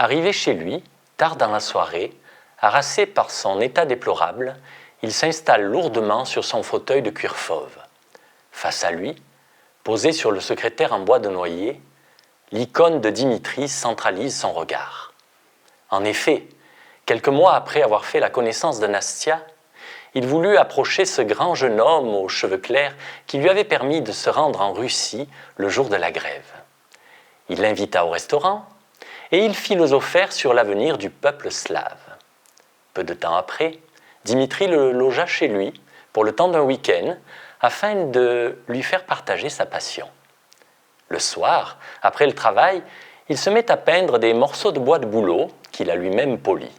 Arrivé chez lui, tard dans la soirée, harassé par son état déplorable, il s'installe lourdement sur son fauteuil de cuir fauve. Face à lui, posé sur le secrétaire en bois de noyer, l'icône de Dimitri centralise son regard. En effet, quelques mois après avoir fait la connaissance de Nastia, il voulut approcher ce grand jeune homme aux cheveux clairs qui lui avait permis de se rendre en Russie le jour de la grève. Il l'invita au restaurant et ils philosophèrent sur l'avenir du peuple slave. Peu de temps après, Dimitri le logea chez lui pour le temps d'un week-end afin de lui faire partager sa passion. Le soir, après le travail, il se met à peindre des morceaux de bois de bouleau qu'il a lui-même polis.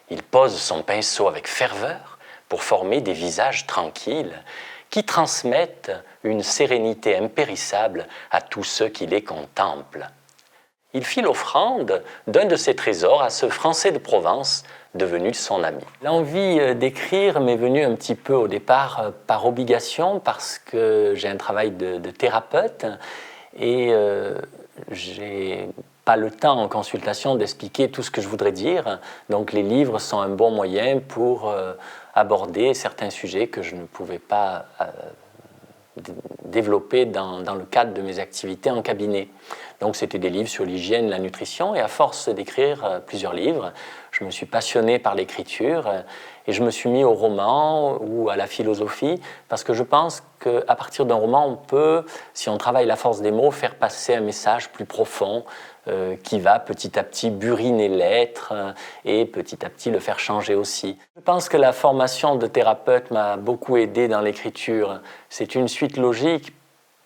Il pose son pinceau avec ferveur pour former des visages tranquilles qui transmettent une sérénité impérissable à tous ceux qui les contemplent. Il fit l'offrande d'un de ses trésors à ce Français de Provence devenu son ami. L'envie d'écrire m'est venue un petit peu au départ par obligation parce que j'ai un travail de thérapeute et j'ai pas le temps en consultation d'expliquer tout ce que je voudrais dire. Donc les livres sont un bon moyen pour aborder certains sujets que je ne pouvais pas développer dans le cadre de mes activités en cabinet. Donc c'était des livres sur l'hygiène, la nutrition, et à force d'écrire plusieurs livres, je me suis passionné par l'écriture et je me suis mis au roman ou à la philosophie parce que je pense qu'à partir d'un roman, on peut, si on travaille la force des mots, faire passer un message plus profond qui va petit à petit buriner l'être et petit à petit le faire changer aussi. Je pense que la formation de thérapeute m'a beaucoup aidé dans l'écriture. C'est une suite logique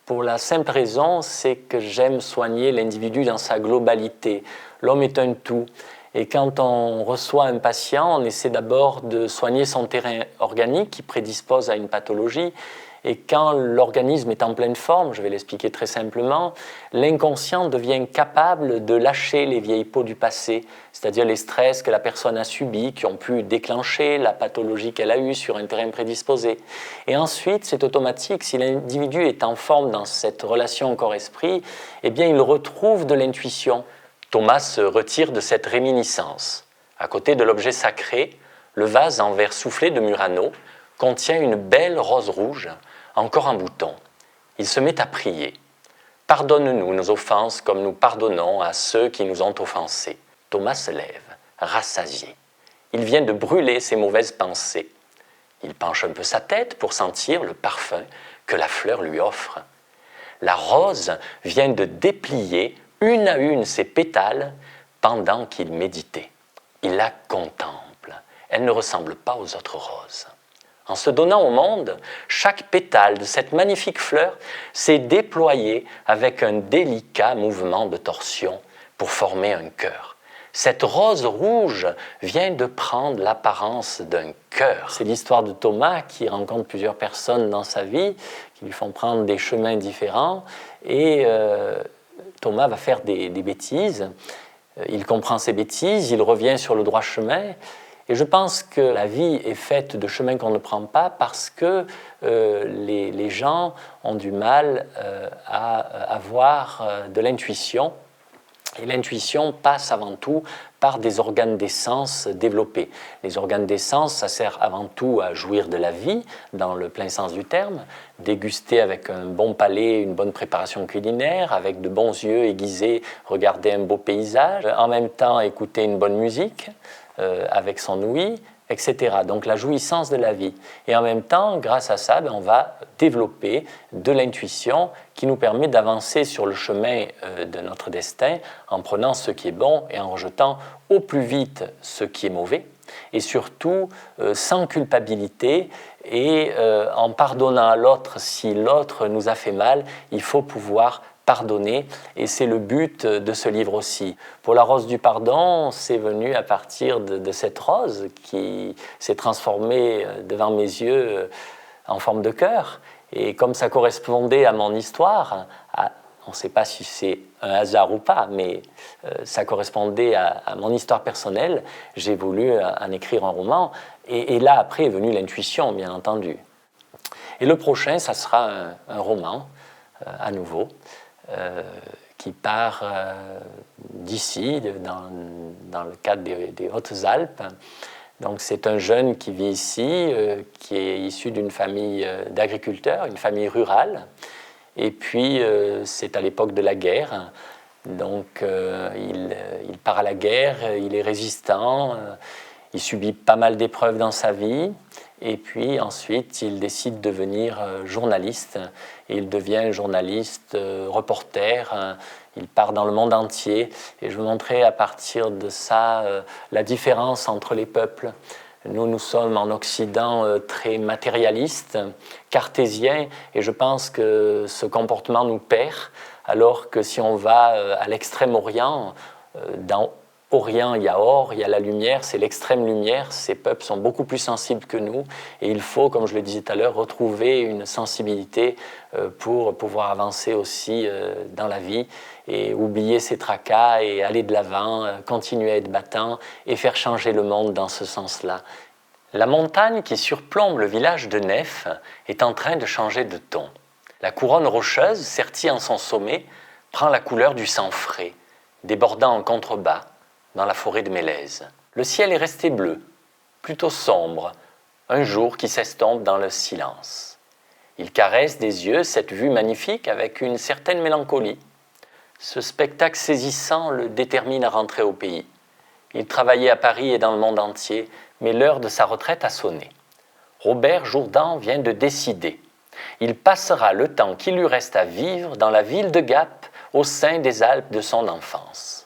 pour la simple raison, c'est que j'aime soigner l'individu dans sa globalité. L'homme est un tout. Et quand on reçoit un patient, on essaie d'abord de soigner son terrain organique qui prédispose à une pathologie. Et quand l'organisme est en pleine forme, je vais l'expliquer très simplement, l'inconscient devient capable de lâcher les vieilles peaux du passé, c'est-à-dire les stress que la personne a subis, qui ont pu déclencher la pathologie qu'elle a eue sur un terrain prédisposé. Et ensuite, c'est automatique, si l'individu est en forme dans cette relation corps-esprit, eh bien, il retrouve de l'intuition. Thomas se retire de cette réminiscence. À côté de l'objet sacré, le vase en verre soufflé de Murano contient une belle rose rouge, encore en bouton. Il se met à prier. « Pardonne-nous nos offenses comme nous pardonnons à ceux qui nous ont offensés. » Thomas se lève, rassasié. Il vient de brûler ses mauvaises pensées. Il penche un peu sa tête pour sentir le parfum que la fleur lui offre. La rose vient de déplier une à une ses pétales pendant qu'il méditait. Il la contemple. Elle ne ressemble pas aux autres roses. En se donnant au monde, chaque pétale de cette magnifique fleur s'est déployé avec un délicat mouvement de torsion pour former un cœur. Cette rose rouge vient de prendre l'apparence d'un cœur. C'est l'histoire de Thomas qui rencontre plusieurs personnes dans sa vie, qui lui font prendre des chemins différents, et Thomas va faire des bêtises. Il comprend ses bêtises, il revient sur le droit chemin. Et je pense que la vie est faite de chemins qu'on ne prend pas parce que les gens ont du mal à avoir de l'intuition. Et l'intuition passe avant tout par des organes des sens développés. Les organes des sens, ça sert avant tout à jouir de la vie, dans le plein sens du terme, déguster avec un bon palais, une bonne préparation culinaire, avec de bons yeux aiguisés, regarder un beau paysage, en même temps écouter une bonne musique, avec son ouïe, etc. Donc la jouissance de la vie. Et en même temps, grâce à ça, on va développer de l'intuition qui nous permet d'avancer sur le chemin de notre destin en prenant ce qui est bon et en rejetant au plus vite ce qui est mauvais. Et surtout, sans culpabilité et en pardonnant à l'autre si l'autre nous a fait mal, il faut pouvoir pardonner, et c'est le but de ce livre aussi. Pour la rose du pardon, c'est venu à partir de cette rose qui s'est transformée devant mes yeux en forme de cœur, et comme ça correspondait à mon histoire, on ne sait pas si c'est un hasard ou pas, mais ça correspondait à mon histoire personnelle, j'ai voulu en écrire un roman, et là après est venue l'intuition, bien entendu. Et le prochain, ça sera un roman, à nouveau, qui part d'ici, dans le cadre des Hautes-Alpes. Donc c'est un jeune qui vit ici, qui est issu d'une famille d'agriculteurs, une famille rurale. Et puis c'est à l'époque de la guerre. Donc il part à la guerre, il est résistant, il subit pas mal d'épreuves dans sa vie. Et puis ensuite, il décide de devenir journaliste. Et il devient journaliste, reporter. Il part dans le monde entier. Et je veux montrer à partir de ça la différence entre les peuples. Nous sommes en Occident très matérialistes, cartésiens. Et je pense que ce comportement nous perd. Alors que si on va à l'extrême-orient, dans Orient, il y a or, il y a la lumière, c'est l'extrême lumière. Ces peuples sont beaucoup plus sensibles que nous et il faut, comme je le disais tout à l'heure, retrouver une sensibilité pour pouvoir avancer aussi dans la vie et oublier ses tracas et aller de l'avant, continuer à être battant et faire changer le monde dans ce sens-là. La montagne qui surplombe le village de Nef est en train de changer de ton. La couronne rocheuse, sertie en son sommet, prend la couleur du sang frais, débordant en contrebas dans la forêt de Mélèze. Le ciel est resté bleu, plutôt sombre, un jour qui s'estompe dans le silence. Il caresse des yeux cette vue magnifique avec une certaine mélancolie. Ce spectacle saisissant le détermine à rentrer au pays. Il travaillait à Paris et dans le monde entier, mais l'heure de sa retraite a sonné. Robert Jourdan vient de décider. Il passera le temps qu'il lui reste à vivre dans la ville de Gap, au sein des Alpes de son enfance.